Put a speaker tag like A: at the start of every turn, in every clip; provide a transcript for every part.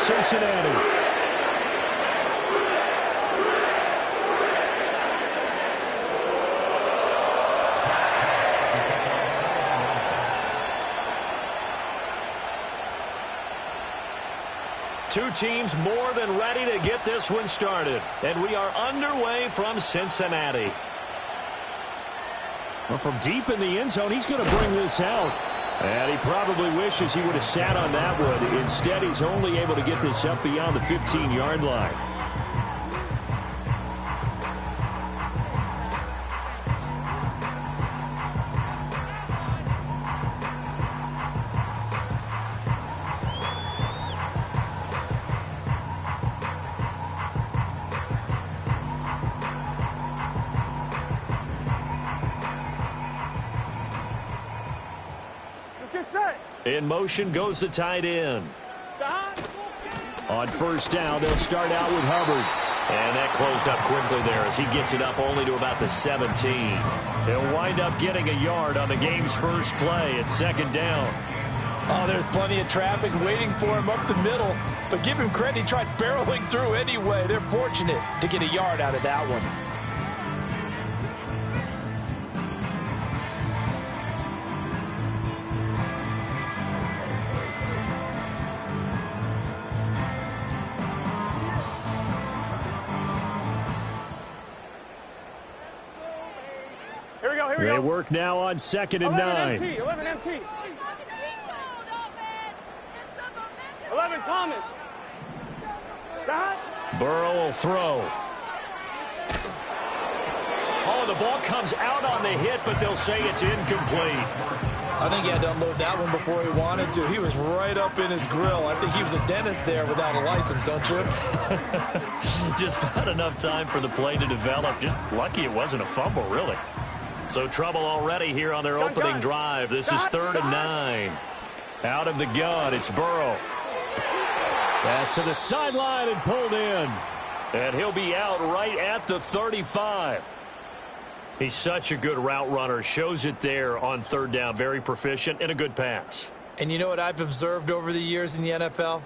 A: Cincinnati. Two teams more than ready to get this one started. And we are underway from Cincinnati. Well, from deep in the end zone, he's going to bring this out. And he probably wishes he would have sat on that one. Instead, he's only able to get this up beyond the 15-yard line. In motion goes the tight end. On first down, they'll start out with Hubbard. And that closed up quickly there as he gets it up only to about the 17. He'll wind up getting a yard on the game's first play at second down.
B: Oh, there's plenty of traffic waiting for him up the middle. But give him credit, he tried barreling through anyway. They're fortunate to get a yard out of that one.
A: They work now on 2nd and 9.
C: 11 MT. 11 Thomas.
A: Burrow will throw. Oh, the ball comes out on the hit, but they'll say it's incomplete.
B: I think he had to unload that one before he wanted to. He was right up in his grill. I think he was a dentist there without a license, don't you?
A: Just not enough time for the play to develop. Just lucky it wasn't a fumble, really. So trouble already here on their opening drive. This is 3rd and 9. Out of the gun, it's Burrow. Pass to the sideline and pulled in. And he'll be out right at the 35. He's such a good route runner. Shows it there on 3rd down. Very proficient and a good pass.
B: And you know what I've observed over the years in the NFL?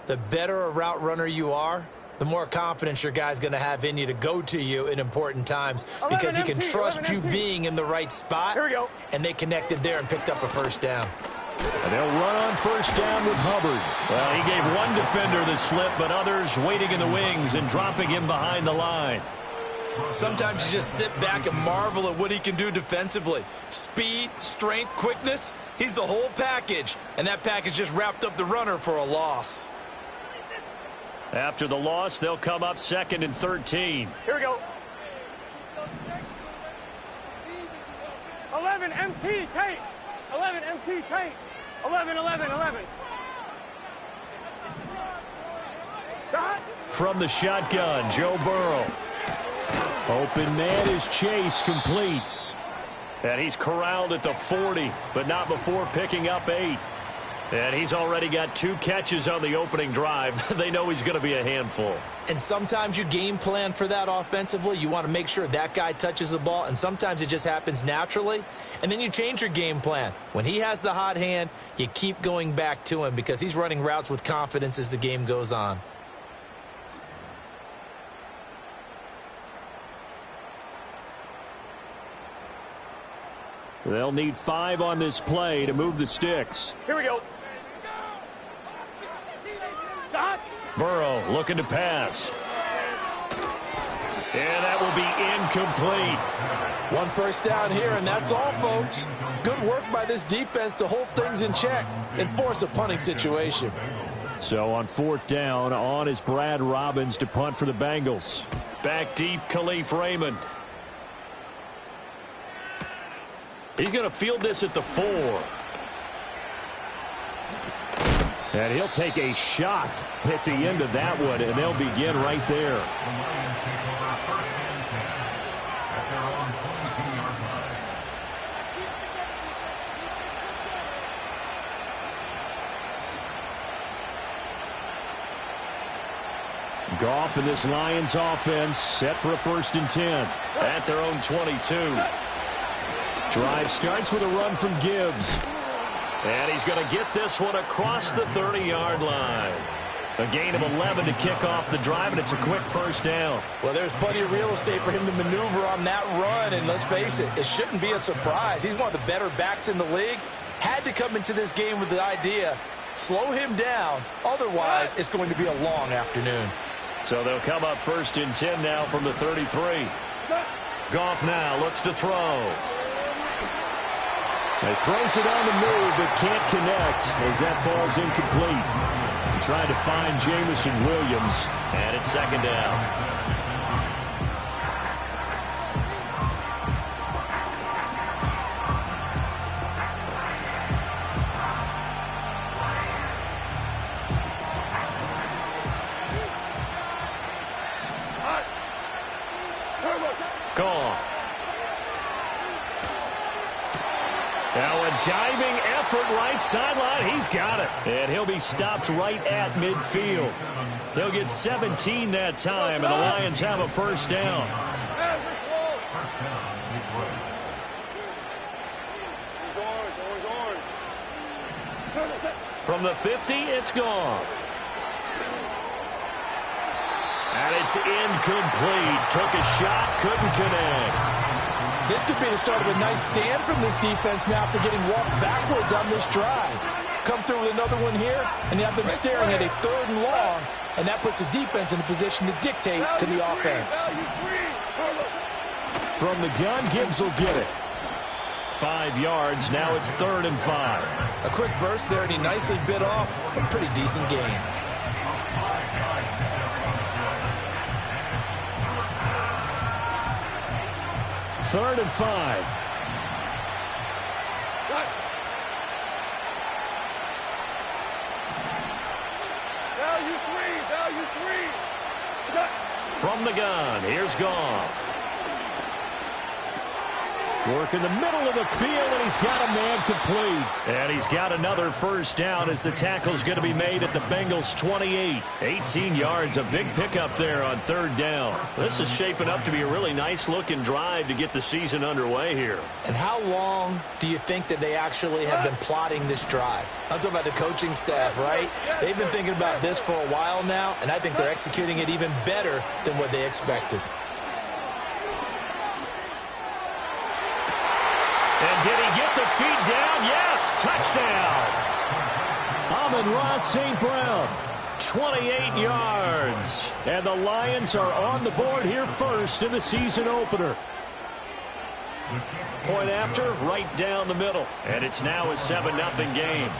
B: The better a route runner you are, the more confidence your guy's going to have in you to go to you in important times because he can trust you being in the right spot.
C: Here we go.
B: And they connected there and picked up a first down.
A: And they'll run on first down with Hubbard. Well, he gave one defender the slip, but others waiting in the wings and dropping him behind the line.
B: Sometimes you just sit back and marvel at what he can do defensively. Speed, strength, quickness, he's the whole package. And that package just wrapped up the runner for a loss.
A: After the loss, they'll come up 2nd and 13.
C: Here we go. 11 MT Tate. 11 MT Tate. 11.
A: From the shotgun, Joe Burrow. Open man is Chase, complete. And he's corralled at the 40, but not before picking up 8. And he's already got 2 catches on the opening drive. They know he's going to be a handful.
B: And sometimes you game plan for that offensively. You want to make sure that guy touches the ball, and sometimes it just happens naturally. And then you change your game plan. When he has the hot hand, you keep going back to him because he's running routes with confidence as the game goes on.
A: They'll need 5 on this play to move the sticks.
C: Here we go.
A: Burrow looking to pass. And that will be incomplete.
B: 1 first down here, and that's all, folks. Good work by this defense to hold things in check and force a punting situation.
A: So on 4th down, on is Brad Robbins to punt for the Bengals. Back deep, Khalif Raymond. He's going to field this at the 4. And he'll take a shot at the end of that one, and they'll begin right there. Goff and this Lions offense set for a 1st and 10 at their own 22. Drive starts with a run from Gibbs. And he's going to get this one across the 30-yard line. A gain of 11 to kick off the drive, and it's a quick first down.
B: Well, there's plenty of real estate for him to maneuver on that run, and let's face it, it shouldn't be a surprise. He's one of the better backs in the league. Had to come into this game with the idea, slow him down, otherwise it's going to be a long afternoon.
A: So they'll come up 1st and 10 now from the 33. Goff now looks to throw. He throws it on the move, but can't connect as that falls incomplete. Trying to find Jamison Williams, and it's 2nd down. Goff. Now a diving effort right sideline. He's got it. And he'll be stopped right at midfield. They'll get 17 that time, and the Lions have a first down. From the 50, it's Goff. And it's incomplete. Took a shot, couldn't connect.
B: This could be the start of a nice stand from this defense now after getting walked backwards on this drive. Come through with another one here, and you have them staring at a 3rd and long, and that puts the defense in a position to dictate to the offense.
A: From the gun, Gibbs will get it. 5 yards, now it's 3rd and 5.
B: A quick burst there, and he nicely bit off a pretty decent gain.
A: Third and 5.
C: Value three.
A: From the gun, here's Goff. Work in the middle of the field, and he's got a man complete. And he's got another first down as the tackle's going to be made at the Bengals' 28. 18 yards, a big pickup there on 3rd down. This is shaping up to be a really nice-looking drive to get the season underway here.
B: And how long do you think that they actually have been plotting this drive? I'm talking about the coaching staff, right? They've been thinking about this for a while now, and I think they're executing it even better than what they expected.
A: And did he get the feet down? Yes, touchdown. Amon-Ra St. Brown, 28 yards. And the Lions are on the board here first in the season opener. Point after, right down the middle. And it's now a 7-0 game.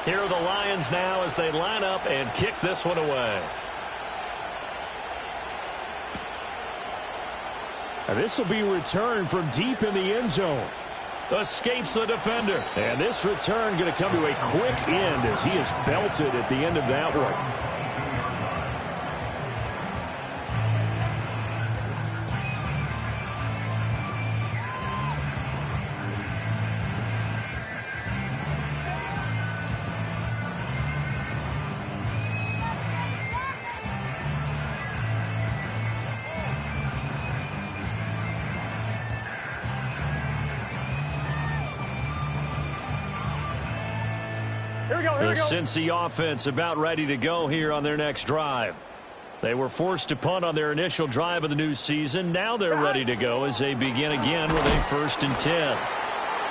A: Here are the Lions now as they line up and kick this one away. And this will be returned from deep in the end zone. Escapes the defender. And this return going to come to a quick end as he is belted at the end of that one. The Cincy offense about ready to go here on their next drive. They were forced to punt on their initial drive of the new season. Now they're ready to go as they begin again with a 1st and 10.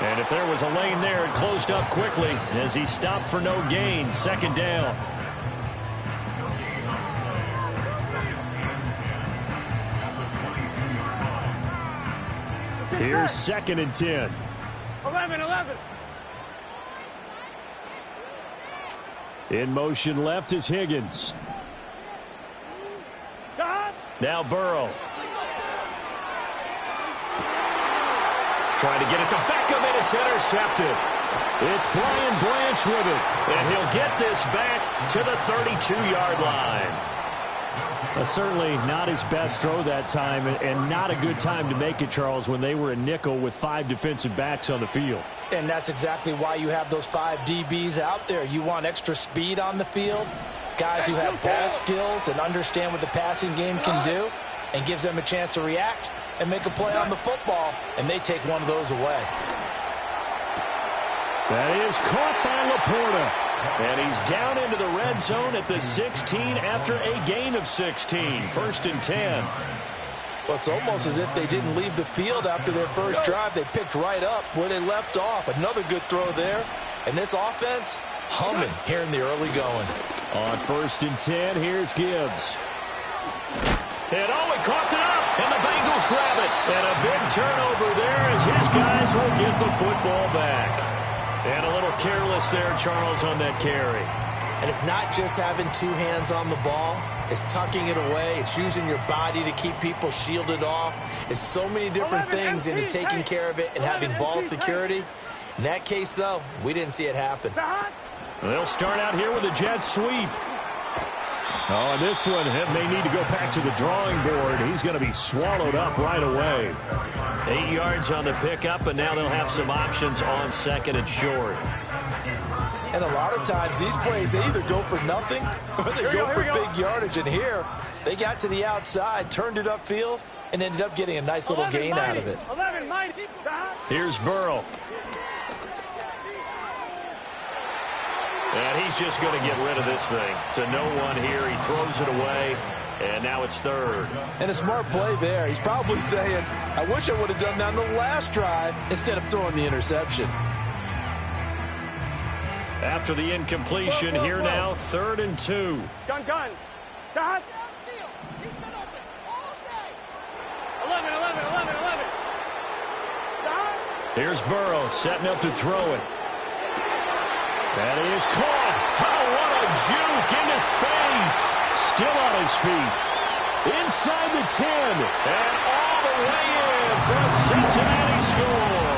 A: And if there was a lane there, it closed up quickly as he stopped for no gain. 2nd down. Here's 2nd and 10.
C: 11.
A: In motion left is Higgins. Now Burrow. Trying to get it to Beckham, and it's intercepted. It's Brian Branch with it, and he'll get this back to the 32-yard line. Certainly not his best throw that time, and not a good time to make it, Charles, when they were a nickel with 5 defensive backs on the field.
B: And that's exactly why you have those 5 DBs out there. You want extra speed on the field, guys who have ball skills and understand what the passing game can do, and gives them a chance to react and make a play on the football, and they take one of those away.
A: That is caught by Laporta. And he's down into the red zone at the 16 after a gain of 16. First and 10.
B: Well, it's almost as if they didn't leave the field after their first drive. They picked right up where they left off. Another good throw there. And this offense, humming here in the early going.
A: On first and 10, here's Gibbs. And he coughed it up, and the Bengals grab it. And a big turnover there as his guys will get the football back. And a little careless there, Charles, on that carry.
B: And it's not just having two hands on the ball. It's tucking it away. It's using your body to keep people shielded off. It's so many different things into taking care of it and having ball security. In that case, though, we didn't see it happen.
A: They'll start out here with a jet sweep. Oh, and this one may need to go back to the drawing board. He's going to be swallowed up right away. 8 yards on the pickup, and now they'll have some options on second and short.
B: And a lot of times these plays, they either go for nothing or they go for big yardage. And here, they got to the outside, turned it upfield, and ended up getting a nice little gain out of it.
A: Here's Burrow. And he's just going to get rid of this thing. To no one here. He throws it away. And now it's third.
B: And a smart play there. He's probably saying, I wish I would have done that on the last drive instead of throwing the interception.
A: After the incompletion, here now, 3rd and 2.
C: Gun. Dot. 11. Dot.
A: Here's Burrow setting up to throw it. That is caught. Oh, what a juke into space. Still on his feet. Inside the 10. And all the way in for a Cincinnati score.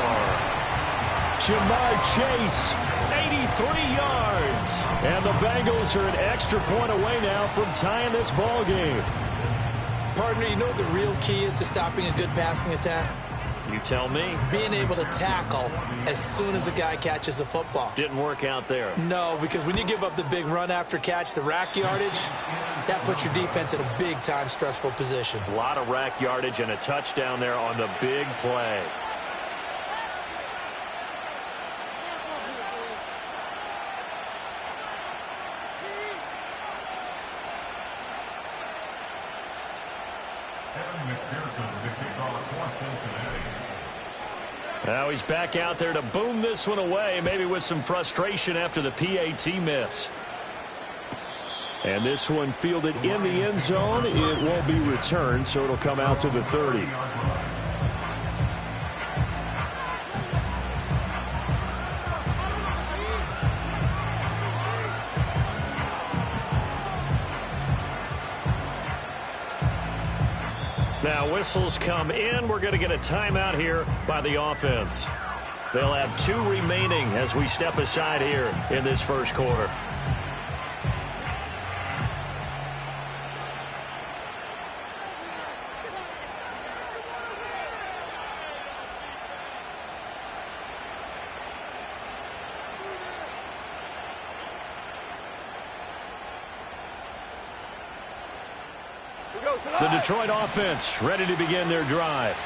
A: Jamar Chase, 83 yards. And the Bengals are an extra point away now from tying this ball game.
B: Partner, you know what the real key is to stopping a good passing attack?
A: You tell me.
B: Being able to tackle as soon as a guy catches the football.
A: Didn't work out there.
B: No, because when you give up the big run after catch, the rack yardage, that puts your defense in a big-time stressful position.
A: A lot of rack yardage and a touchdown there on the big play. Now he's back out there to boom this one away, maybe with some frustration after the PAT miss. And this one fielded in the end zone. It won't be returned, so it'll come out to the 30. Now whistles come in. We're going to get a timeout here by the offense. They'll have 2 remaining as we step aside here in this first quarter. The Detroit offense ready to begin their drive.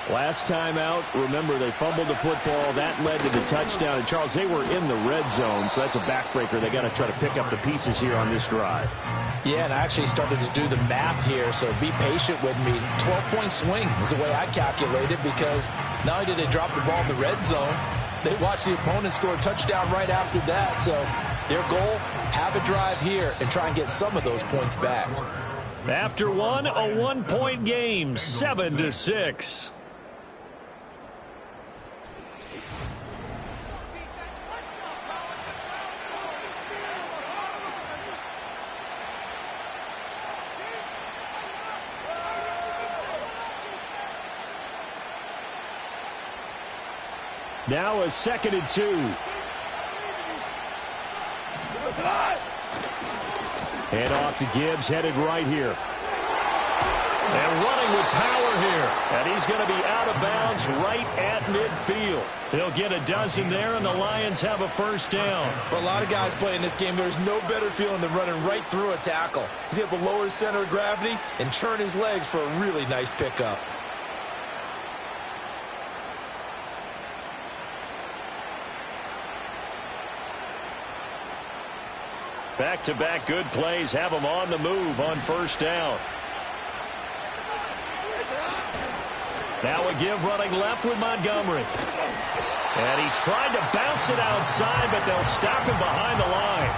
A: Last time out, remember, they fumbled the football. That led to the touchdown. And, Charles, they were in the red zone, so that's a backbreaker. They got to try to pick up the pieces here on this drive.
B: Yeah, and I actually started to do the math here, so be patient with me. 12-point swing is the way I calculated, because not only did they drop the ball in the red zone, they watched the opponent score a touchdown right after that. So their goal, have a drive here and try and get some of those points back.
A: After one, a 1-point game, 7-6. Now a 2nd and 2. Hand off to Gibbs, headed right here. And running with power here. And he's going to be out of bounds right at midfield. He'll get a dozen there, and the Lions have a first down.
B: For a lot of guys playing this game, there's no better feeling than running right through a tackle. He's able to lower his center of gravity and churn his legs for a really nice pickup.
A: Back-to-back good plays have them on the move on first down. Now a give running left with Montgomery. And he tried to bounce it outside, but they'll stop him behind the line.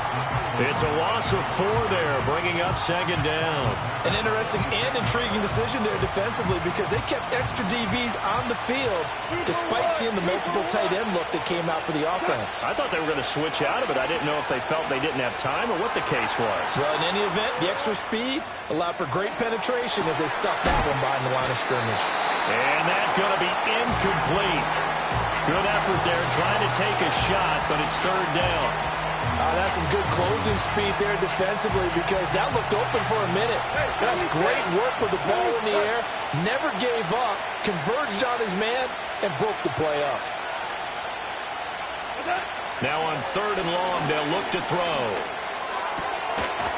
A: It's a loss of 4 there, bringing up second down.
B: An interesting and intriguing decision there defensively because they kept extra DBs on the field despite seeing the multiple tight end look that came out for the offense.
A: I thought they were going to switch out of it. I didn't know if they felt they didn't have time or what the case was.
B: Well, in any event, the extra speed allowed for great penetration as they stuffed that one behind the line of scrimmage.
A: And that's going to be incomplete. Good effort there, trying to take a shot, but it's third down.
D: That's some good closing speed there defensively because that looked open for a minute. That's great work with the ball in the air. Never gave up, converged on his man, and broke the play up.
A: Now on third and long, they'll look to throw.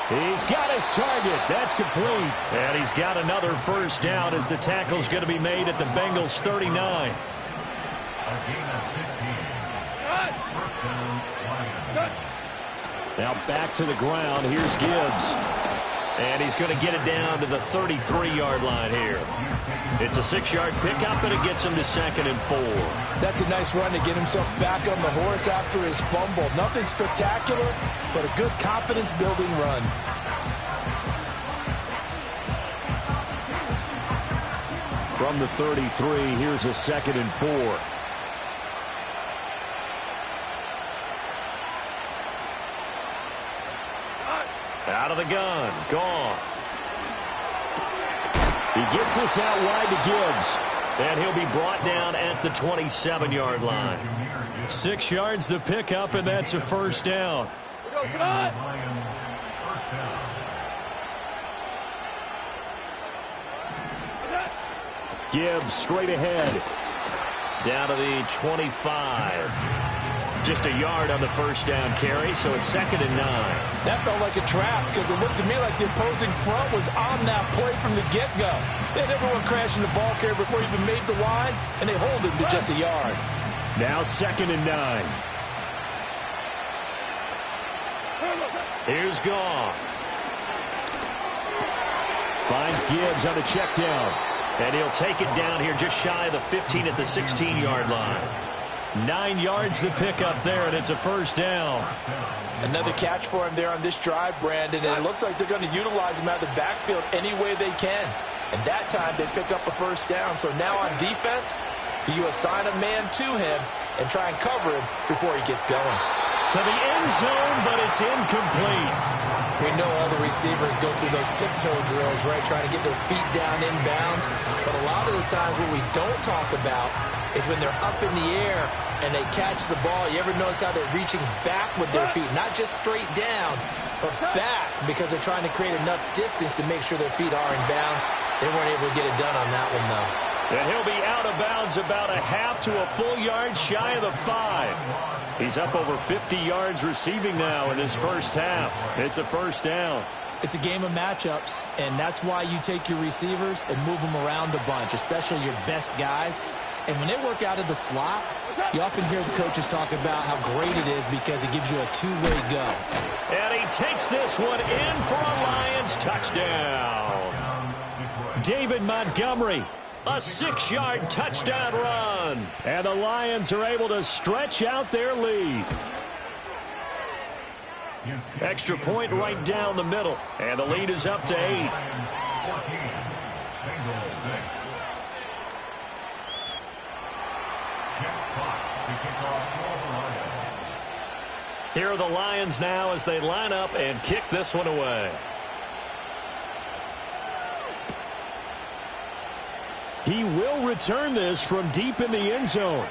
A: He's got his target. That's complete. And he's got another first down as the tackle's going to be made at the Bengals' 39. Now back to the ground. Here's Gibbs. And he's going to get it down to the 33-yard line here. It's a 6-yard pickup, and it gets him to 2nd and 4.
D: That's a nice run to get himself back on the horse after his fumble. Nothing spectacular, but a good confidence-building run.
A: From the 33, here's a 2nd and 4. Out of the gun, Goff. He gets this out wide to Gibbs. And he'll be brought down at the 27-yard line. 6 yards the pickup, and that's a first down. Gibbs straight ahead. Down to the 25. Just a yard on the first down carry, so it's 2nd and 9.
D: That felt like a trap because it looked to me like the opposing front was on that play from the get-go. They had everyone crashing the ball carrier before he even made the line, and they hold him to just a yard.
A: Now 2nd and 9. Here's Goff. Finds Gibbs on a check down. And he'll take it down here just shy of the 15 at the 16-yard line. 9 yards the pickup there, and it's a first down.
D: Another catch for him there on this drive, Brandon, and it looks like they're going to utilize him out of the backfield any way they can. And that time they pick up a first down. So now on defense, do you assign a man to him and try and cover him before he gets going?
A: To the end zone, but it's incomplete.
B: We know all the receivers go through those tiptoe drills, right, trying to get their feet down inbounds. But a lot of the times what we don't talk about is when they're up in the air and they catch the ball. You ever notice how they're reaching back with their feet, not just straight down, but back because they're trying to create enough distance to make sure their feet are in bounds. They weren't able to get it done on that one, though.
A: And he'll be out of bounds about a half to a full yard shy of the 5. He's up over 50 yards receiving now in this first half. It's a first down.
B: It's a game of matchups, and that's why you take your receivers and move them around a bunch, especially your best guys. And when they work out of the slot, you often hear the coaches talk about how great it is because it gives you a two-way go.
A: And he takes this one in for a Lions touchdown. David Montgomery, a 6-yard touchdown run. And the Lions are able to stretch out their lead. Extra point right down the middle. And the lead is up to 8. Here are the Lions now as they line up and kick this one away. He will return this from deep in the end zone.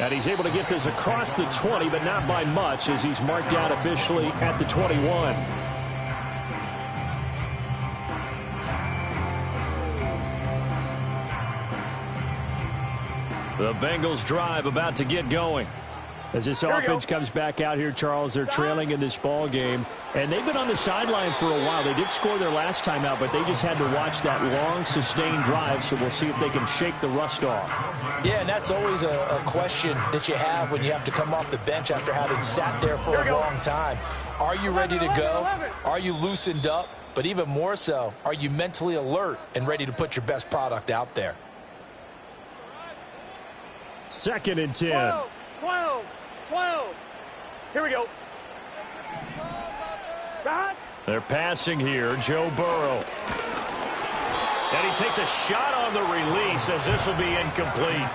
A: And he's able to get this across the 20, but not by much as he's marked out officially at the 21. The Bengals drive about to get going. As this offense comes back out here, Charles, they're trailing in this ball game, and they've been on the sideline for a while. They did score their last time out, but they just had to watch that long, sustained drive, so we'll see if they can shake the rust off.
B: Yeah, and that's always a question that you have when you have to come off the bench after having sat there for a long time. Are you ready to go? Are you loosened up? But even more so, are you mentally alert and ready to put your best product out there?
A: 2nd and 10.
C: 12. Here we go. Shot.
A: They're passing here, Joe Burrow. And he takes a shot on the release as this will be incomplete.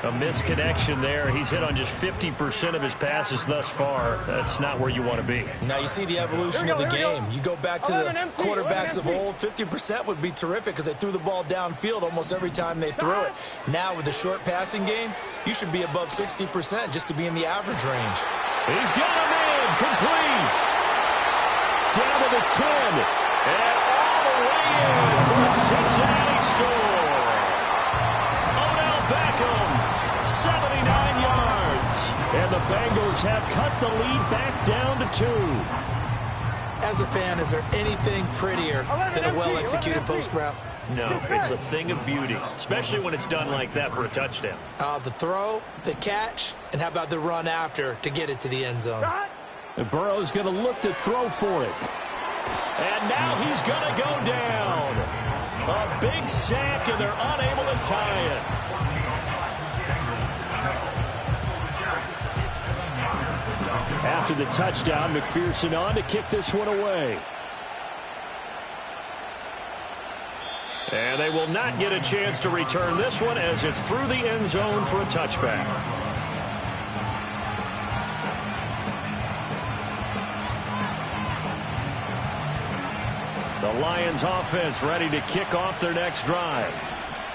A: A misconnection there. He's hit on just 50% of his passes thus far. That's not where you want to be.
B: Now you see the evolution of the game. You go back to the quarterbacks of old, 50% would be terrific because they threw the ball downfield almost every time they threw it. Now with the short passing game, you should be above 60% just to be in the average range.
A: He's got him in. Complete. Down to the 10. And all the way in for a Cincinnati score. Odell Beckham, 79 yards. And the Bengals have cut the lead back down to 2.
B: As a fan, is there anything prettier than a well-executed post route?
A: No, it's a thing of beauty, especially when it's done like that for a touchdown.
B: The throw, the catch, and how about the run after to get it to the end zone?
A: And Burrow's going to look to throw for it. And now he's going to go down. A big sack, and they're unable to tie it. After the touchdown, McPherson on to kick this one away. And they will not get a chance to return this one as it's through the end zone for a touchback. The Lions offense ready to kick off their next drive.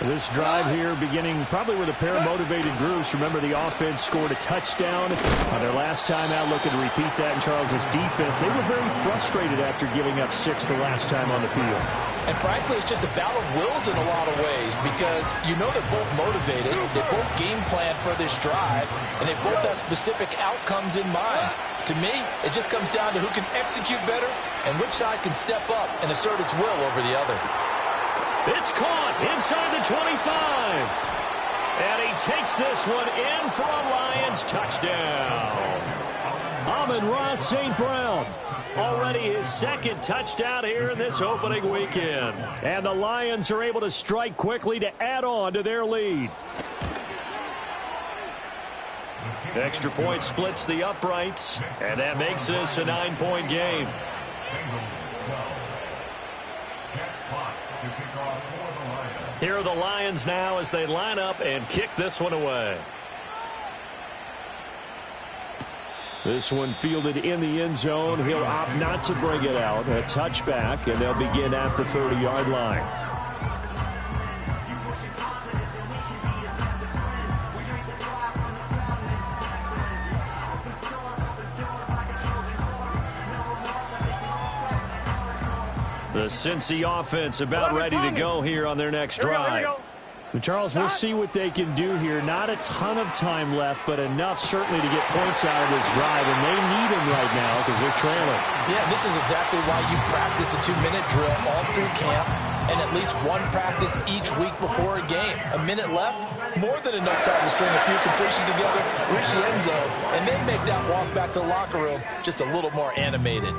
A: This drive here beginning probably with a pair of motivated groups. Remember, the offense scored a touchdown on their last time out, looking to repeat that in Charles's defense. They were very frustrated after giving up 6 the last time on the field.
B: And frankly, it's just a battle of wills in a lot of ways because you know they're both motivated, they both game plan for this drive, and they both have specific outcomes in mind. To me, it just comes down to who can execute better and which side can step up and assert its will over the other.
A: It's caught inside the 25. And he takes this one in for a Lions touchdown. Amon-Ra St. Brown. Already his 2nd touchdown here in this opening weekend. And the Lions are able to strike quickly to add on to their lead. Extra point splits the uprights, and that makes this a 9-point game. Here are the Lions now as they line up and kick this one away. This one fielded in the end zone. He'll opt not to bring it out. A touchback, and they'll begin at the 30-yard line. The Cincy offense about ready to go here on their next drive. Charles, we'll see what they can do here. Not a ton of time left, but enough certainly to get points out of this drive, and they need them right now because they're trailing.
B: Yeah, this is exactly why you practice a 2-minute drill all through camp and at least one practice each week before a game. A minute left, more than enough time to string a few completions together, reach the end zone, and then make that walk back to the locker room just a little more animated.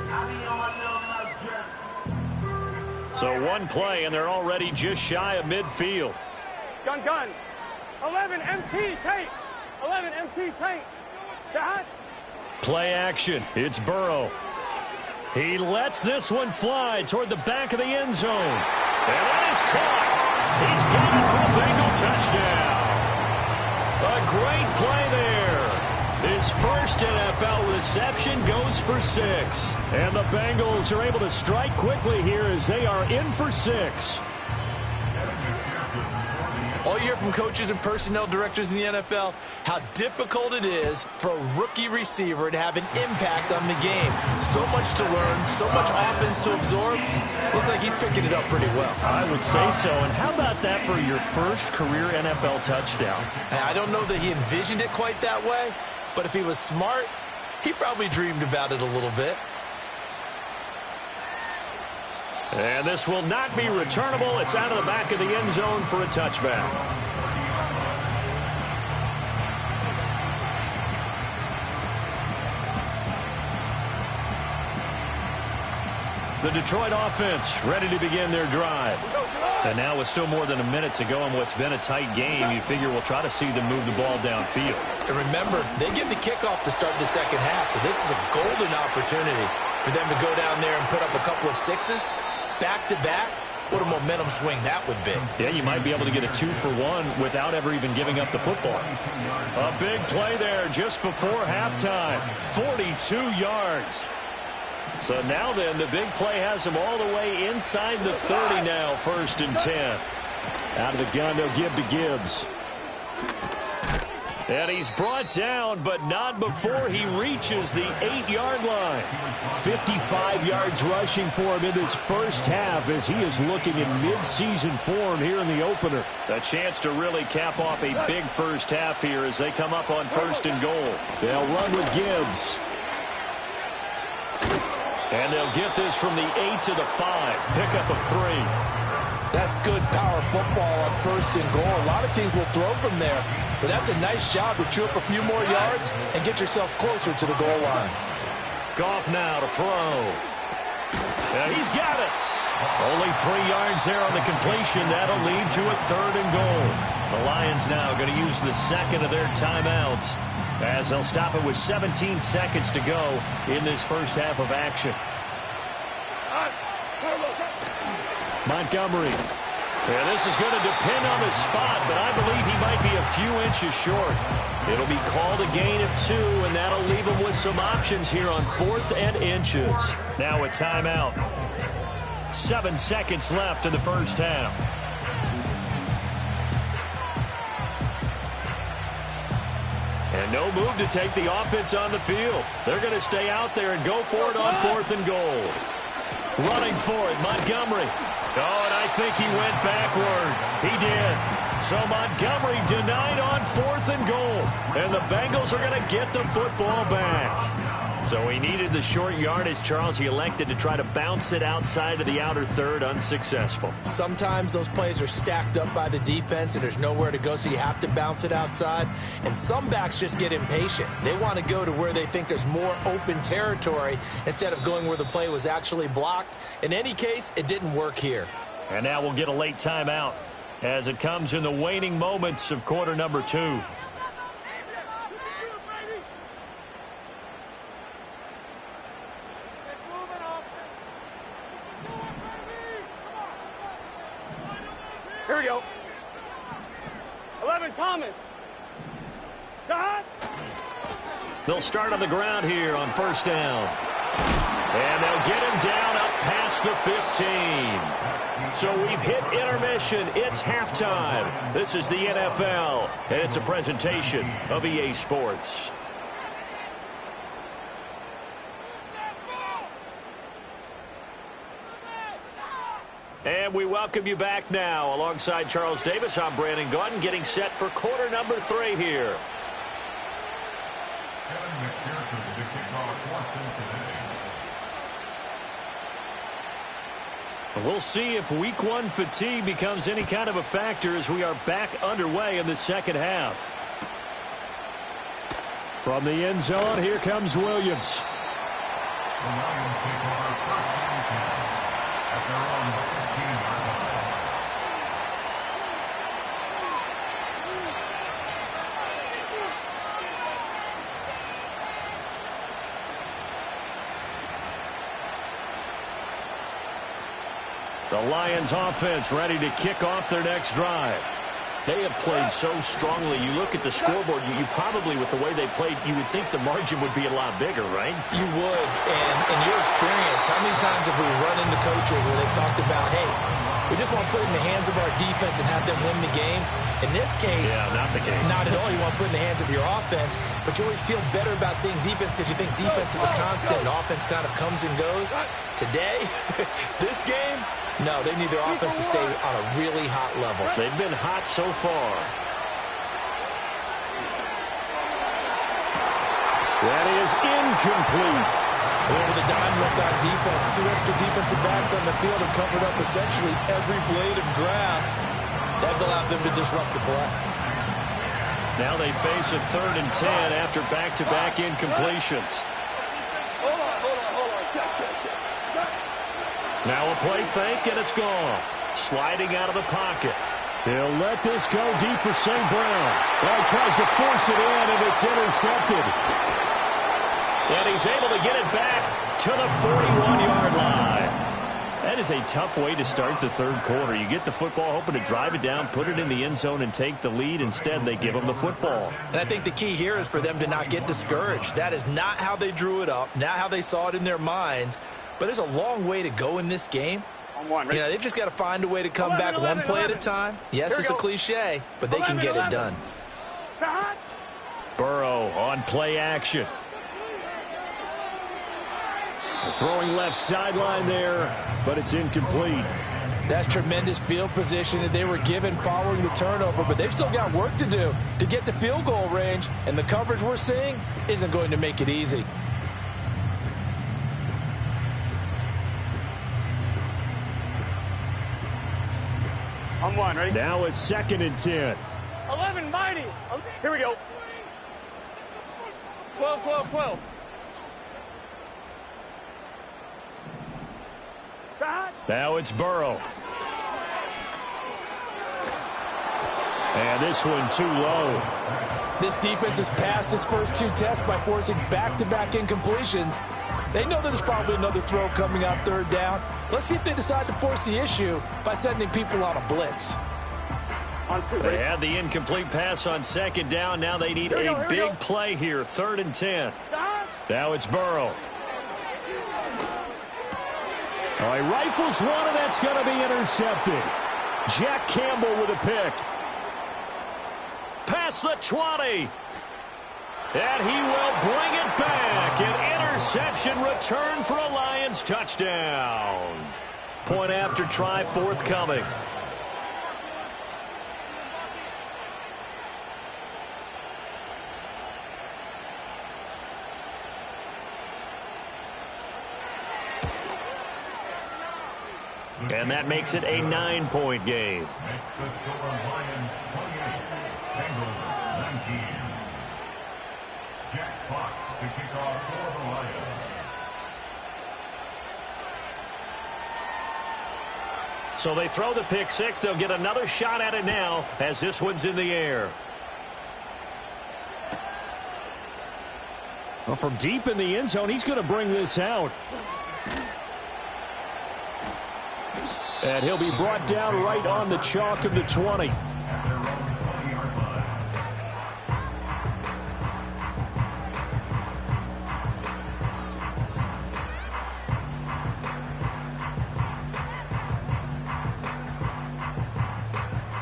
A: So one play, and they're already just shy of midfield.
C: Gun. 11 MT tank. 11 MT tank. Shot.
A: Play action. It's Burrow. He lets this one fly toward the back of the end zone. And that is caught. He's got it for a Bengal touchdown. A great play there. His first NFL reception goes for 6. And the Bengals are able to strike quickly here as they are in for 6.
B: All you hear from coaches and personnel directors in the NFL, how difficult it is for a rookie receiver to have an impact on the game. So much to learn, so much offense to absorb. Looks like he's picking it up pretty well.
A: I would say so. And how about that for your first career NFL touchdown?
B: I don't know that he envisioned it quite that way, But if he was smart, he probably dreamed about it a little bit.
A: And this will not be returnable. It's out of the back of the end zone for a touchback. The Detroit offense ready to begin their drive. And now with still more than a minute to go in what's been a tight game, you figure we'll try to see them move the ball downfield.
B: And remember, they get the kickoff to start the second half, so this is a golden opportunity for them to go down there and put up a couple of sixes back-to-back. What a momentum swing that would be.
A: Yeah, you might be able to get a 2-for-1 without ever even giving up the football. A big play there just before halftime. 42 yards. So now then, the big play has him all the way inside the 30 now, 1st and 10. Out of the gun, they'll give to Gibbs. And he's brought down, but not before he reaches the 8-yard line. 55 yards rushing for him in this first half as he is looking in mid-season form here in the opener. A chance to really cap off a big first half here as they come up on 1st and goal. They'll run with Gibbs. And they'll get this from the 8 to the 5. Pickup of 3.
D: That's good power football on 1st and goal. A lot of teams will throw from there, but that's a nice job to chew up a few more yards and get yourself closer to the goal line.
A: Goff now to throw. Yeah, he's got it. Only 3 yards there on the completion. That'll lead to a 3rd and goal. The Lions now going to use the second of their timeouts as they'll stop it with 17 seconds to go in this first half of action. Montgomery. Yeah, this is going to depend on the spot, but I believe he might be a few inches short. It'll be called a gain of 2, and that'll leave him with some options here on 4th and inches. Now a timeout. 7 seconds left in the first half. And no move to take the offense on the field. They're going to stay out there and go for it on 4th and goal. Running for it, Montgomery. Oh, and I think he went backward. He did. So Montgomery denied on 4th and goal. And the Bengals are going to get the football back. So he needed the short yardage, Charles. He elected to try to bounce it outside of the outer third, unsuccessful.
B: Sometimes those plays are stacked up by the defense and there's nowhere to go, so you have to bounce it outside. And some backs just get impatient. They want to go to where they think there's more open territory instead of going where the play was actually blocked. In any case, it didn't work here.
A: And now we'll get a late timeout as it comes in the waning moments of quarter number 2.
C: Here we go. 11, Thomas. Dot.
A: They'll start on the ground here on 1st down. And they'll get him down up past the 15. So we've hit intermission. It's halftime. This is the NFL, and it's a presentation of EA Sports. And we welcome you back now. Alongside Charles Davis, I'm Brandon Gaudin, getting set for quarter number 3 here. We'll see if week 1 fatigue becomes any kind of a factor as we are back underway in the second half. From the end zone, here comes Williams. The Lions take over 1st and 10 at their own 15-yard line. The Lions offense ready to kick off their next drive. They have played so strongly. You look at the scoreboard, you probably, with the way they played, you would think the margin would be a lot bigger, right?
B: You would. And in your experience, how many times have we run into coaches where they've talked about, hey, we just want to put it in the hands of our defense and have them win the game? In this case,
A: yeah, not the case.
B: Not at all. You want to put it in the hands of your offense, but you always feel better about seeing defense because you think defense is a constant and offense kind of comes and goes. Today, this game, no, they need their offense to stay on a really hot level.
A: They've been hot so far. That is incomplete.
B: Over the dime left on defense. 2 extra defensive backs on the field have covered up essentially every blade of grass. That allowed them to disrupt the play.
A: Now they face a 3rd and 10 after back-to-back incompletions.
C: Hold on.
A: Now a play fake, and it's gone. Sliding out of the pocket. He'll let this go deep for St. Brown. Well, he tries to force it in, and it's intercepted. And he's able to get it back to the 41-yard line. That is a tough way to start the 3rd quarter. You get the football, hoping to drive it down, put it in the end zone, and take the lead. Instead, they give them the football.
B: And I think the key here is for them to not get discouraged. That is not how they drew it up, not how they saw it in their minds. But there's a long way to go in this game. They've just got to find a way to come back 1 play at a time. Yes, it's a cliche, but they can get it done.
A: Burrow on play action. Throwing left sideline there, but it's incomplete.
B: That's tremendous field position that they were given following the turnover, but they've still got work to do to get to field goal range, and the coverage we're seeing isn't going to make it easy.
C: On 1, ready?
A: Now it's 2nd and 10.
C: 11, mighty. Okay. Here we go. 12.
A: Now it's Burrow. And this one too low.
B: This defense has passed its first 2 tests by forcing back-to-back incompletions. They know there's probably another throw coming on 3rd down. Let's see if they decide to force the issue by sending people on a blitz.
A: They had the incomplete pass on 2nd down. Now they need a big play here. 3rd and 10. Now it's Burrow. All right, rifles one, and that's going to be intercepted. Jack Campbell with a pick. Past the 20. And he will bring it back. An interception return for a Lions touchdown. Point after try forthcoming. And that makes it a 9-point game.
E: Next, the score, Lions 28, Bengals 19. Jack Fox to kick off for the Lions.
A: So they throw the pick 6. They'll get another shot at it now as this one's in the air. Well, from deep in the end zone, he's going to bring this out. And he'll be brought down right on the chalk of the 20.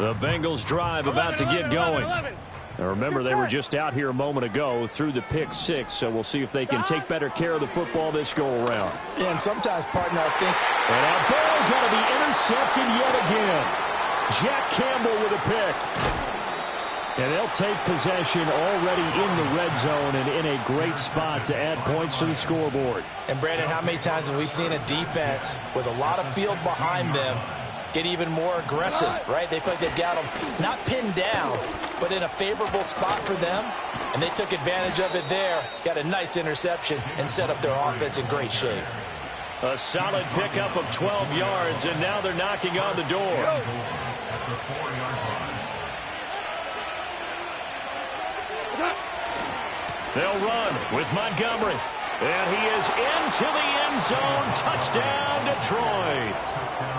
A: The Bengals drive about to get going. Now remember, they were just out here a moment ago through the pick 6, so we'll see if they can take better care of the football this go-around.
B: Yeah, and sometimes, partner, I think...
A: And now Burrow going to be intercepted yet again. Jack Campbell with a pick. And they'll take possession already in the red zone and in a great spot to add points to the scoreboard.
B: And, Brandon, how many times have we seen a defense with a lot of field behind them get even more aggressive, right? They feel like they've got them not pinned down, but in a favorable spot for them, and they took advantage of it there, got a nice interception, and set up their offense in great shape.
A: A solid pickup of 12 yards, and now they're knocking on the door. They'll run with Montgomery, and he is into the end zone. Touchdown, Detroit.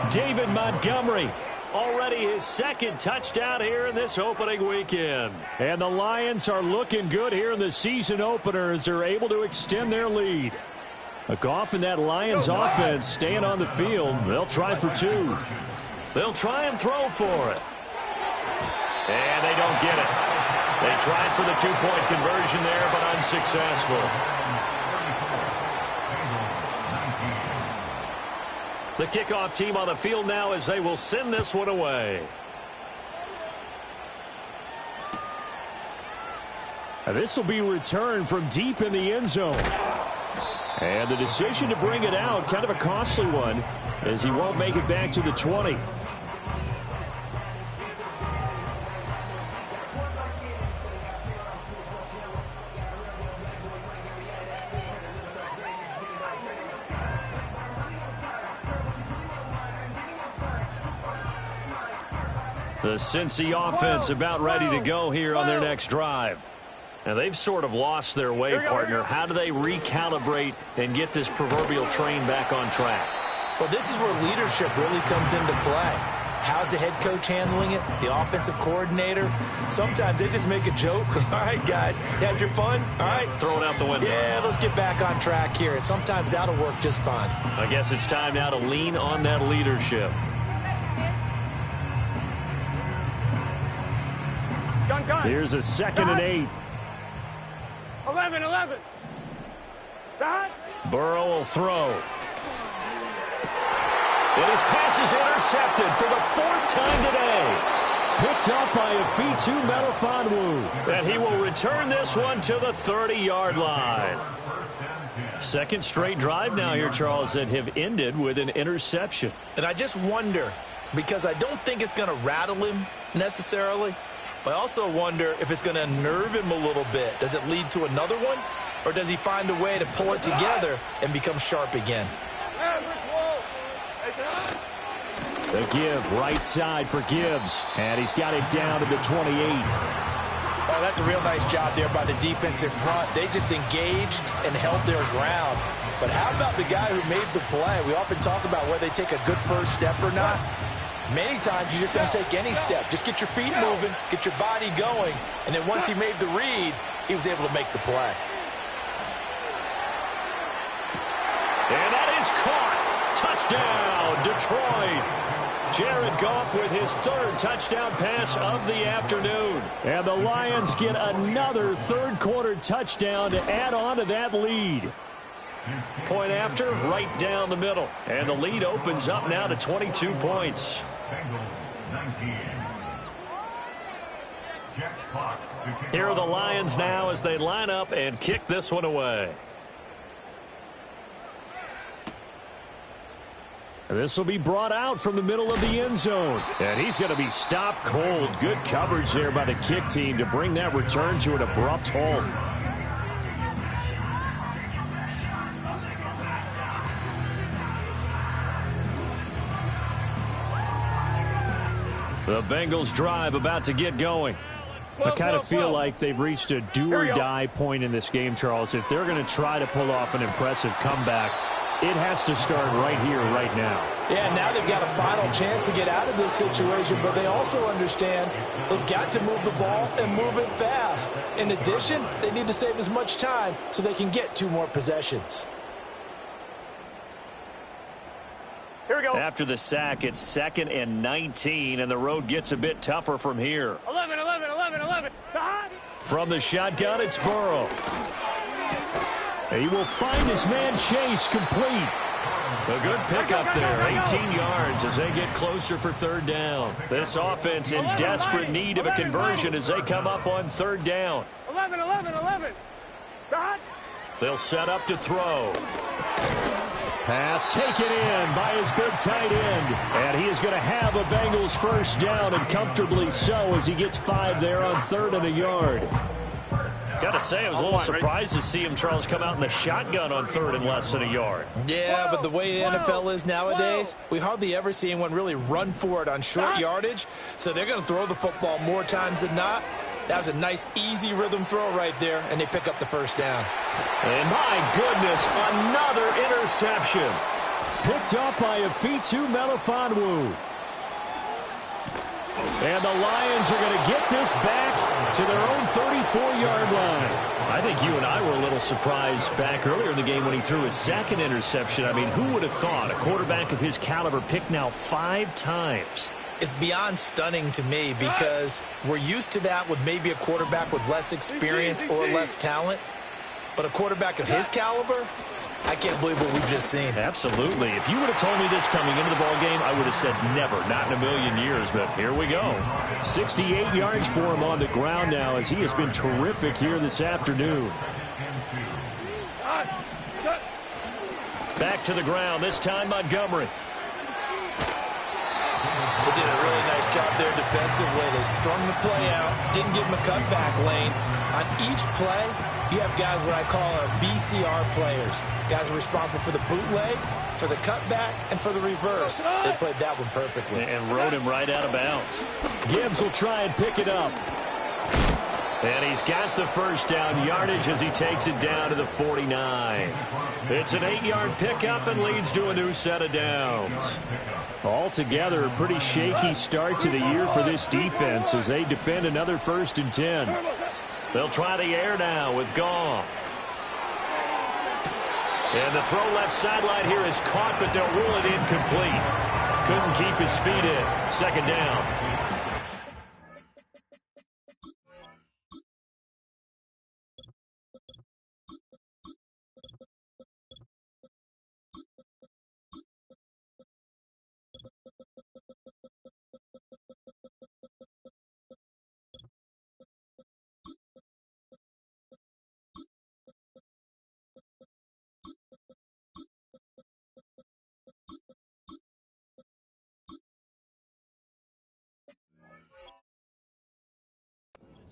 A: David Montgomery, already his 2nd touchdown here in this opening weekend. And the Lions are looking good here in the season opener as they're able to extend their lead. A Goff and that Lions offense staying on the field. They'll try for 2. They'll try and throw for it. And they don't get it. They tried for the 2-point conversion there, but unsuccessful. The kickoff team on the field now as they will send this one away. This will be returned from deep in the end zone. And the decision to bring it out, kind of a costly one, as he won't make it back to the 20. The Cincy offense about ready to go here on their next drive. Now, they've sort of lost their way, partner. How do they recalibrate and get this proverbial train back on track?
B: Well, this is where leadership really comes into play. How's the head coach handling it? The offensive coordinator? Sometimes they just make a joke. All right, guys, you had your fun? All right.
A: Throw it out the window.
B: Yeah, let's get back on track here. And sometimes that'll work just fine.
A: I guess it's time now to lean on that leadership. Here's a 2nd and 8.
C: 11.
A: Burrow will throw. And his pass is intercepted for the 4th time today. Picked up by Afitu Melifonwu. And he will return this one to the 30-yard line. Second straight drive now here, Charles, that have ended with an interception.
D: And I just wonder, because I don't think it's going to rattle him necessarily, but I also wonder if it's going to unnerve him a little bit. Does it lead to another one? Or does he find a way to pull it together and become sharp again?
A: The give, right side for Gibbs. And he's got it down to the 28.
B: Oh, that's a real nice job there by the defensive front. They just engaged and held their ground. But how about the guy who made the play? We often talk about whether they take a good first step or not. Many times you just don't take any step. Just get your feet moving, get your body going, and then once he made the read, he was able to make the play.
A: And that is caught. Touchdown, Detroit. Jared Goff with his 3rd touchdown pass of the afternoon. And the Lions get another 3rd-quarter touchdown to add on to that lead. Point after, right down the middle. And the lead opens up now to 22 points. Here are the Lions now as they line up and kick this one away. This will be brought out from the middle of the end zone. And he's going to be stopped cold. Good coverage there by the kick team to bring that return to an abrupt halt. The Bengals drive about to get going. I kind of feel like they've reached a do-or-die point in this game, Charles. If they're going to try to pull off an impressive comeback, it has to start right here, right now.
B: Yeah, now they've got a final chance to get out of this situation, but they also understand they've got to move the ball and move it fast. In addition, they need to save as much time so they can get 2 more possessions.
C: Here we go.
A: After the sack, it's 2nd and 19, and the road gets a bit tougher from here.
C: 11.
A: From the shotgun, it's Burrow. He will find his man Chase complete. A good pickup there, 18 yards as they get closer for 3rd down. This offense in desperate need of a conversion as they come up on 3rd down.
C: 11.
A: They'll set up to throw. Pass taken in by his big tight end. And he is going to have a Bengals 1st down, and comfortably so as he gets 5 there on 3rd and a yard. Got to say, I was a little surprised to see him, Charles, come out in the shotgun on 3rd and less than a yard.
B: Yeah, but the way the NFL is nowadays, we hardly ever see anyone really run for it on short yardage. So they're going to throw the football more times than not. That was a nice, easy rhythm throw right there, and they pick up the 1st down.
A: And my goodness, another interception. Picked up by Afitu Melifonwu. And the Lions are going to get this back to their own 34-yard line. I think you and I were a little surprised back earlier in the game when he threw his 2nd interception. I mean, who would have thought a quarterback of his caliber picked now 5 times?
B: It's beyond stunning to me because we're used to that with maybe a quarterback with less experience or less talent. But a quarterback of his caliber, I can't believe what we've just seen.
A: Absolutely. If you would have told me this coming into the ball game, I would have said never, not in a million years. But here we go. 68 yards for him on the ground now as he has been terrific here this afternoon. Back to the ground, this time Montgomery.
B: They did a really nice job there defensively. They strung the play out, didn't give him a cutback lane. On each play, you have guys what I call our BCR players. Guys are responsible for the bootleg, for the cutback, and for the reverse. They played that one perfectly.
A: And rode him right out of bounds. Gibbs will try and pick it up. And he's got the first down yardage as he takes it down to the 49. It's an 8-yard pickup and leads to a new set of downs. Altogether, a pretty shaky start to the year for this defense as they defend another 1st and 10. They'll try the air now with Goff. And the throw left sideline here is caught, but they'll rule it incomplete. Couldn't keep his feet in. 2nd down.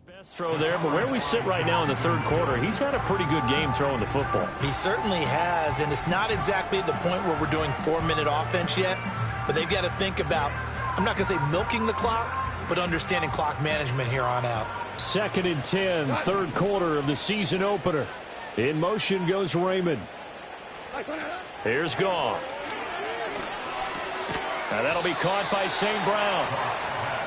A: Best throw there, but where we sit right now in the 3rd quarter, he's had a pretty good game throwing the football.
B: He certainly has, and it's not exactly at the point where we're doing 4-minute offense yet, but they've got to think about, I'm not going to say milking the clock, but understanding clock management here on out.
A: 2nd and 10, 3rd quarter of the season opener. In motion goes Raymond. Here's Goff. Now that'll be caught by St. Brown.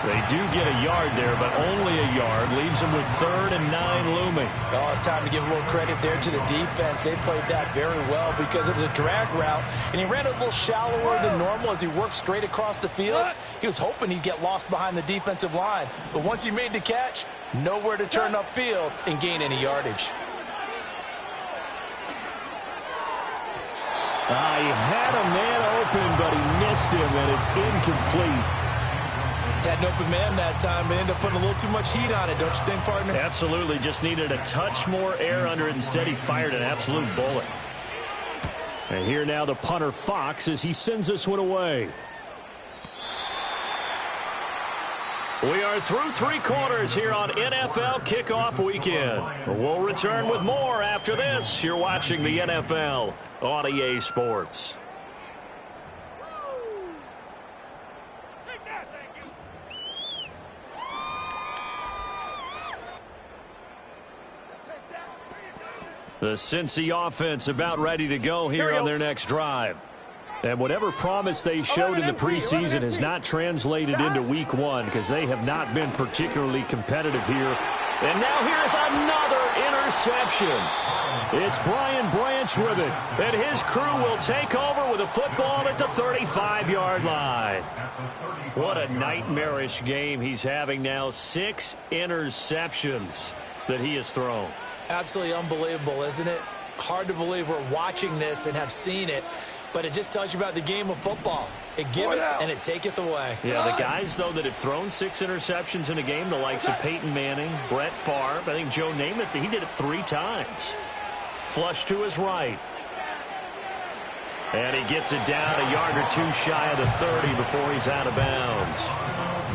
A: They do get a yard there, but only a yard. Leaves them with 3rd and 9 looming.
B: Oh, it's time to give a little credit there to the defense. They played that very well because it was a drag route, and he ran a little shallower than normal as he worked straight across the field. He was hoping he'd get lost behind the defensive line, but once he made the catch, nowhere to turn upfield and gain any yardage.
A: He had a man open, but he missed him, and it's incomplete.
B: Had an open man that time, but ended up putting a little too much heat on it, don't you think, partner?
A: Absolutely. Just needed a touch more air under it. Instead, he fired an absolute bullet. And here now the punter, Fox, as he sends this one away. We are through 3 quarters here on NFL Kickoff Weekend. We'll return with more after this. You're watching the NFL on EA Sports. The Cincy offense about ready to go here on their next drive. And whatever promise they showed in the preseason has not translated into week 1 because they have not been particularly competitive here. And now here's another interception. It's Brian Branch with it. And his crew will take over with a football at the 35-yard line. What a nightmarish game he's having now. 6 interceptions that he has thrown.
B: Absolutely unbelievable, isn't it? Hard to believe we're watching this and have seen it, but it just tells you about the game of football. It giveth and it taketh away.
A: Yeah, the guys, though, that have thrown 6 interceptions in a game, the likes of Peyton Manning, Brett Favre, I think Joe Namath, he did it 3 times. Flush to his right. And he gets it down a yard or 2 shy of the 30 before he's out of bounds.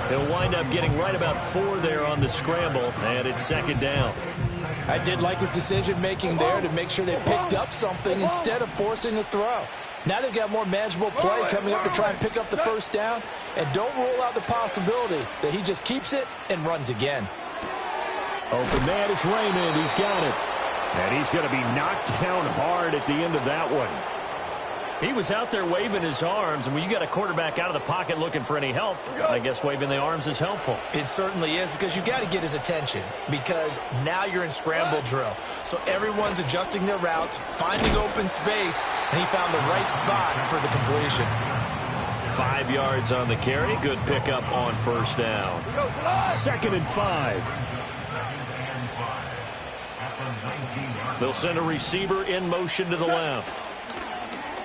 A: He'll wind up getting right about 4 there on the scramble, and it's 2nd down.
B: I did like his decision-making there to make sure they picked up something instead of forcing a throw. Now they've got more manageable play coming up to try and pick up the 1st down, and don't rule out the possibility that he just keeps it and runs again.
A: Open man is Raymond. He's got it. And he's going to be knocked down hard at the end of that one. He was out there waving his arms, and when you got a quarterback out of the pocket looking for any help, I guess waving the arms is helpful.
B: It certainly is, because you got to get his attention, because now you're in scramble drill. So everyone's adjusting their routes, finding open space, and he found the right spot for the completion.
A: 5 yards on the carry. Good pickup on 1st down. 2nd and 5.
E: At the 19-yard
A: They'll send a receiver in motion to the left.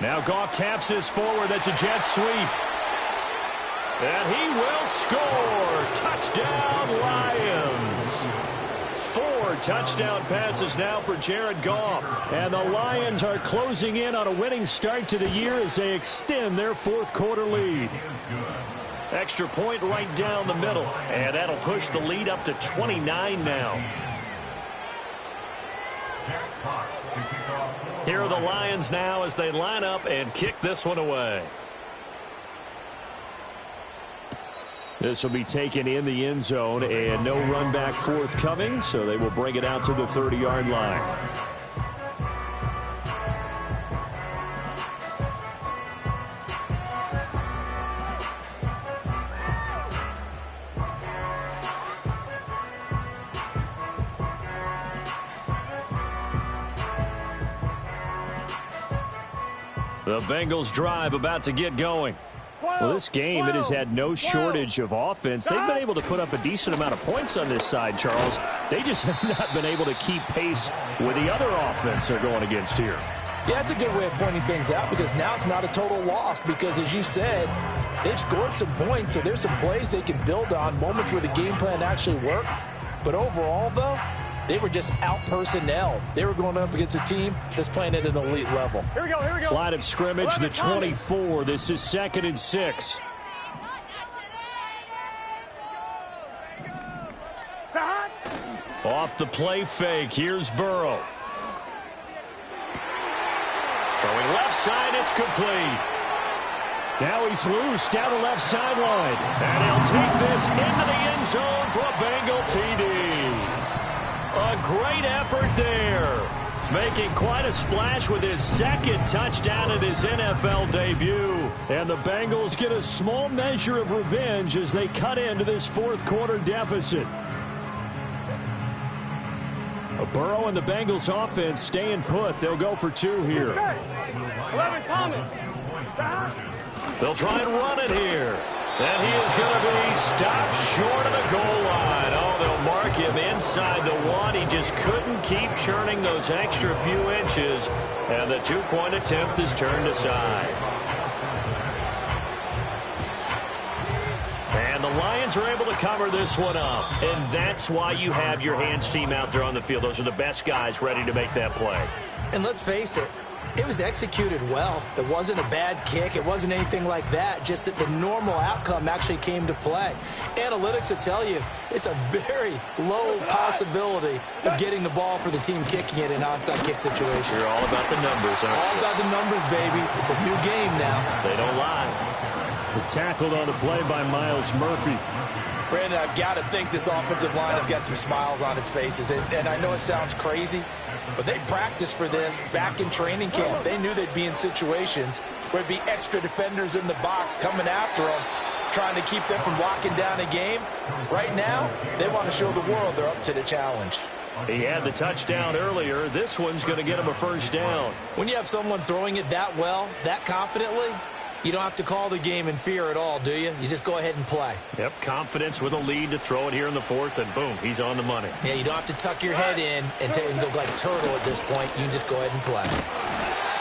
A: Now Goff taps this forward. That's a jet sweep. And he will score. Touchdown, Lions. 4 touchdown passes now for Jared Goff. And the Lions are closing in on a winning start to the year as they extend their fourth quarter lead. Extra point right down the middle. And that'll push the lead up to 29 now. Here are the Lions now as they line up and kick this one away. This will be taken in the end zone, and no run back forthcoming, so they will bring it out to the 30-yard line. The Bengals drive about to get going. Well, this game, it has had no shortage of offense. They've been able to put up a decent amount of points on this side, Charles. They just have not been able to keep pace with the other offense they're going against here.
B: Yeah, that's a good way of pointing things out because now it's not a total loss because, as you said, they've scored some points, so there's some plays they can build on, moments where the game plan actually worked. But overall, though, they were just out-personnel. They were going up against a team that's playing at an elite level.
C: Here we go.
A: Line of scrimmage, the 24. This is 2nd and 6. Off the play fake. Here's Burrow. Throwing left side. It's complete. Now he's loose down the left sideline. And he'll take this into the end zone for a Bengal TD. A great effort there. Making quite a splash with his 2nd touchdown in his NFL debut. And the Bengals get a small measure of revenge as they cut into this fourth quarter deficit. Burrow and the Bengals offense staying put. They'll go for 2 here.
C: 11 Thomas.
A: They'll try and run it here. And he is going to be stopped short of the goal line. Oh, they'll mark him inside the 1. He just couldn't keep churning those extra few inches. And the 2-point attempt is turned aside. And the Lions are able to cover this one up. And that's why you have your hands team out there on the field. Those are the best guys ready to make that play.
B: And let's face it, it was executed well. It wasn't a bad kick. It wasn't anything like that. Just that the normal outcome actually came to play. Analytics will tell you it's a very low possibility of getting the ball for the team kicking it in an onside kick situation.
A: You're all about the numbers, aren't you?
B: All about the numbers, baby. It's a new game now.
A: They don't lie. Tackled on the play by Myles Murphy.
D: Brandon, I've got to think this offensive line has got some smiles on its faces. And I know it sounds crazy, but they practiced for this back in training camp. They knew they'd be in situations where it'd be extra defenders in the box coming after them, trying to keep them from locking down a game. Right now, they want to show the world they're up to the challenge.
A: He had the touchdown earlier. This one's going to get him a first down.
B: When you have someone throwing it that well, that confidently, you don't have to call the game in fear at all, do you? You just go ahead and play.
A: Yep, confidence with a lead to throw it here in the 4th, and boom, he's on the money.
B: Yeah, you don't have to tuck your head in and go like turtle at this point. You can just go ahead and play.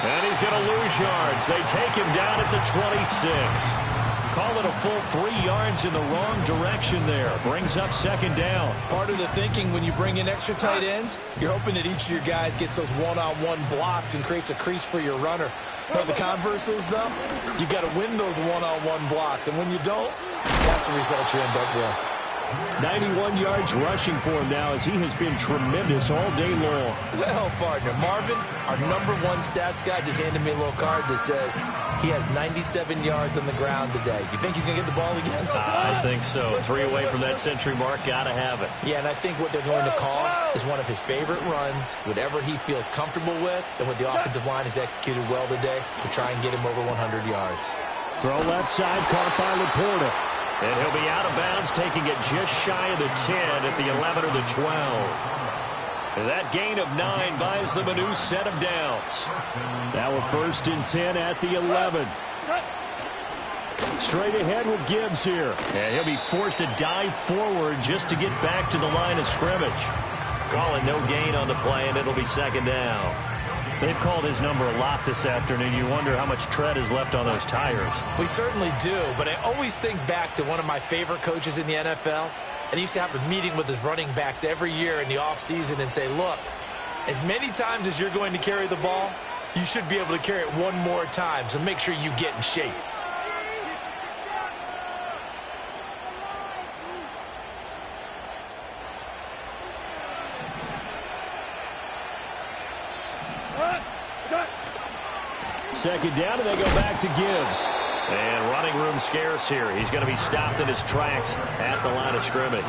A: And he's going to lose yards. They take him down at the 26. Call it a full 3 yards in the wrong direction there. Brings up 2nd down.
B: Part of the thinking when you bring in extra tight ends, you're hoping that each of your guys gets those one-on-one blocks and creates a crease for your runner. You know, the converse is, though, you've got to win those one-on-one blocks. And when you don't, that's the result you end up with.
A: 91 yards rushing for him now as he has been tremendous all day long.
B: Well, partner, Marvin, our #1 stats guy just handed me a little card that says he has 97 yards on the ground today. You think he's going to get the ball again?
A: I think so. 3 away from that century mark. Got to have it.
B: Yeah, and I think what they're going to call is one of his favorite runs, whatever he feels comfortable with, and what the offensive line has executed well today to try and get him over 100 yards.
A: Throw left side, caught by Laporta. And he'll be out of bounds, taking it just shy of the 10 at the 11 or the 12. That gain of 9 buys them a new set of downs. Now a 1st and 10 at the 11. Straight ahead with Gibbs here. And he'll be forced to dive forward just to get back to the line of scrimmage. Calling no gain on the play, and it'll be second down. They've called his number a lot this afternoon. You wonder how much tread is left on those tires.
B: We certainly do, but I always think back to one of my favorite coaches in the NFL, and he used to have a meeting with his running backs every year in the offseason and say, look, as many times as you're going to carry the ball, you should be able to carry it one more time, so make sure you get in shape.
F: Second down, and they go back to Gibbs.
A: And running room scarce here. He's going to be stopped in his tracks at the line of scrimmage.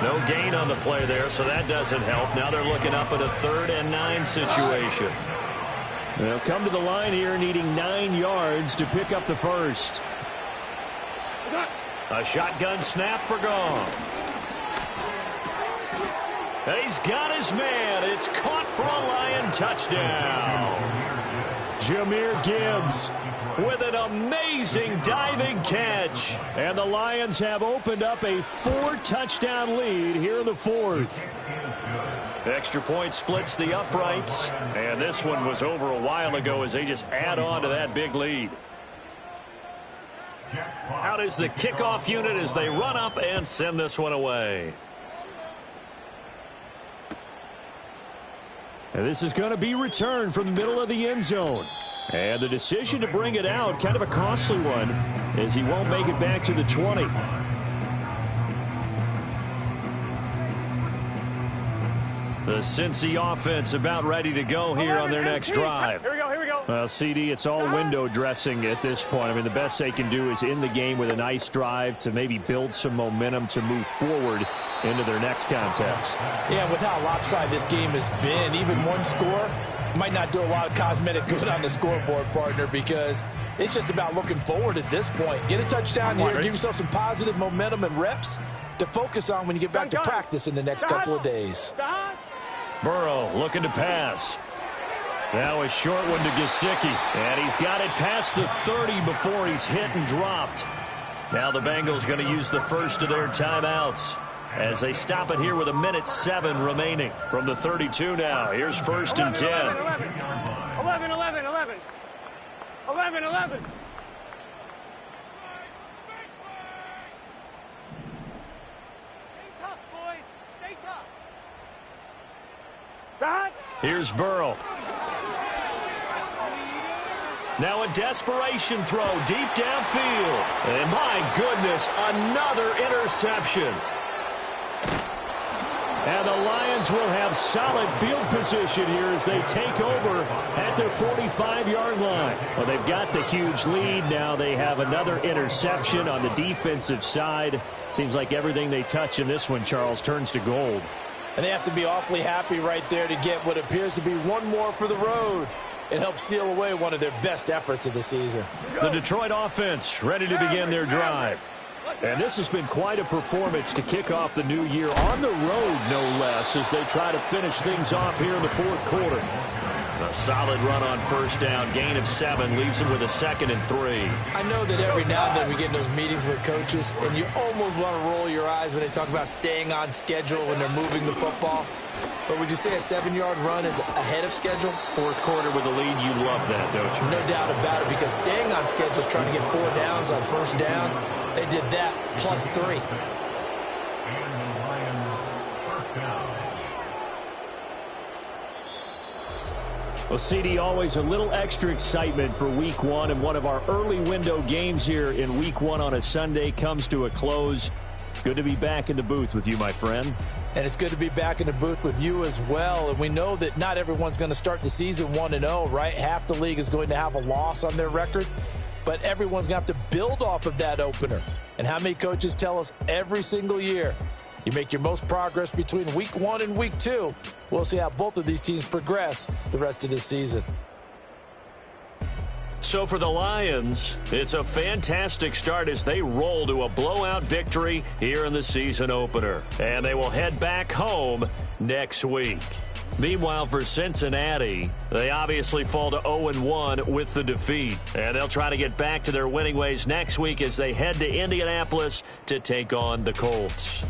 A: No gain on the play there, so that doesn't help. Now they're looking up at a 3rd and 9 situation.
F: They'll come to the line here needing 9 yards to pick up the first.
A: A shotgun snap for Goff. He's got his man. It's caught for a Lion touchdown.
F: Jahmyr Gibbs
A: with an amazing diving catch.
F: And the Lions have opened up a 4-touchdown lead here in the 4th.
A: Extra point splits the uprights. And this one was over a while ago as they just add on to that big lead. Out is the kickoff unit as they run up and send this one away.
F: And this is going to be returned from the middle of the end zone. And the decision to bring it out, kind of a costly one, as he won't make it back to the 20.
A: The Cincy offense about ready to go here on their next drive.
C: Here we go, here we go.
F: Well, CD, it's all window dressing at this point. I mean, the best they can do is in the game with a nice drive to maybe build some momentum to move forward into their next contest.
B: Yeah, with how lopsided this game has been, even one score might not do a lot of cosmetic good on the scoreboard, partner, because it's just about looking forward at this point. Get a touchdown here, give yourself some positive momentum and reps to focus on when you get back to practice in the next couple of days.
A: Burrow looking to pass. Now a short one to Gesicki. And he's got it past the 30 before he's hit and dropped. Now the Bengals going to use the first of their timeouts as they stop it here with 1:07 remaining from the 32 now. Here's 1st and 10.
C: 11, 11, 11. 11, 11.
A: Here's Burrow. Now a desperation throw deep downfield. And my goodness, another interception.
F: And the Lions will have solid field position here as they take over at their 45-yard line. Well, they've got the huge lead. Now they have another interception on the defensive side. Seems like everything they touch in this one, Charles, turns to gold.
B: And they have to be awfully happy right there to get what appears to be one more for the road. It helps seal away one of their best efforts of the season.
A: The Detroit offense ready to begin their drive.
F: And this has been quite a performance to kick off the new year on the road, no less, as they try to finish things off here in the 4th quarter.
A: A solid run on 1st down. Gain of 7 leaves them with a 2nd and 3.
B: I know that every now and then we get in those meetings with coaches, and you almost want to roll your eyes when they talk about staying on schedule when they're moving the football. But would you say a 7-yard run is ahead of schedule?
A: 4th quarter with a lead, you love that, don't you?
B: No doubt about it, because staying on schedule is trying to get 4 downs on 1st down. They did that plus 3.
F: Well, CD, always a little extra excitement for Week 1, and one of our early window games here in Week 1 on a Sunday comes to a close. Good to be back in the booth with you, my friend.
B: And it's good to be back in the booth with you as well. And we know that not everyone's going to start the season 1-0, right? Half the league is going to have a loss on their record. But everyone's going to have to build off of that opener. And how many coaches tell us every single year, you make your most progress between Week 1 and Week 2. We'll see how both of these teams progress the rest of this season.
A: So for the Lions, it's a fantastic start as they roll to a blowout victory here in the season opener. And they will head back home next week. Meanwhile, for Cincinnati, they obviously fall to 0-1 with the defeat. And they'll try to get back to their winning ways next week as they head to Indianapolis to take on the Colts.